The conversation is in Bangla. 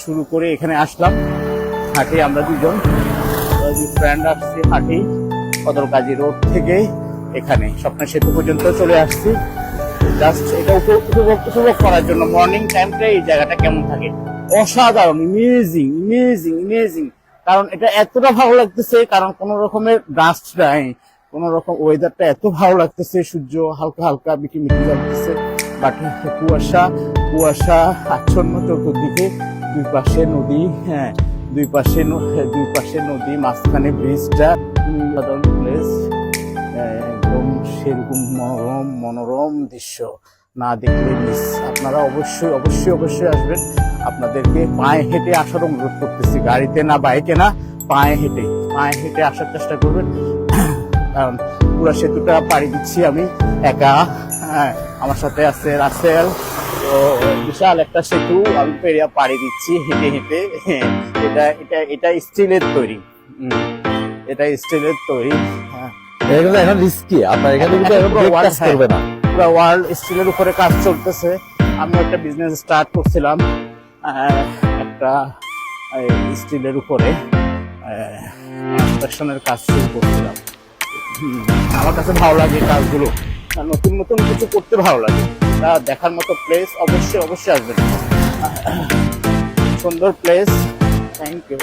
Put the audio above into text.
শুরু করে এখানে আসলাম। হাঁটি আমরা দুজন ফ্রেন্ড আসছি, হাঁটি কদরকাজী রোড থেকে এখানে স্বপ্ন সেতু পর্যন্ত চলে আসছি। জাস্ট এটা উপভোগ করার জন্য মর্নিং টাইমটা এই জায়গাটা কেমন থাকে, অসাধারণ, ইমেজিং ইমেজিং ইমেজিং। কারণ এটা এতটা ভালো লাগতেছে, কারণ কোন রকমের ডাস্ট নাই, কোন রকম ওয়েদারটা এত ভালো লাগতেছে, সূর্য হালকা হালকা মিটি মিটি লাগতেছে, বাট কুয়াশা কুয়াশা আচ্ছন্ন চতুর্দিকে, দুই পাশে নদী, হ্যাঁ দুই পাশে নদী, মাঝখানে ব্রিজটা, সাধারণ প্লেস, একদম সেরকম মনোরম মনোরম দৃশ্য না দেখলে মিস। আপনারা অবশ্যই অবশ্যই অবশ্যই আসবেন। আপনাদেরকে পায়ে হেঁটে আসার অনুরোধ করতেছি, গাড়িতে না বাইকে না, পায়ে হেঁটে আসার চেষ্টা করবেন। কারণ পুরা সেতুটা পাড়ি দিচ্ছি আমি একা, হ্যাঁ আমার সাথে আছে রাসেল। তো বিশাল একটা সেতু আমি পাড়ি দিচ্ছি হেঁটে হেঁটে। এটা স্টিলের তৈরি, এটা স্টিলের তৈরি। হ্যাঁ এগুলো এখন রিস্কি, আপনার এখানে কিন্তু কাজ করবে না। পুরো ওয়ার্ল্ড স্টিলের উপরে কাজ চলতেছে। আমি একটা বিজনেস স্টার্ট করছিলাম একটা স্টিলের উপরে কনস্ট্রাকশনের কাজ শুরু করছিলাম। আমার কাছে ভালো লাগে কাজগুলো, নতুন নতুন কিছু করতে ভালো লাগে। দেখার মতো প্লেস, অবশ্যই অবশ্যই আসবেন, সুন্দর প্লেস। Thank you.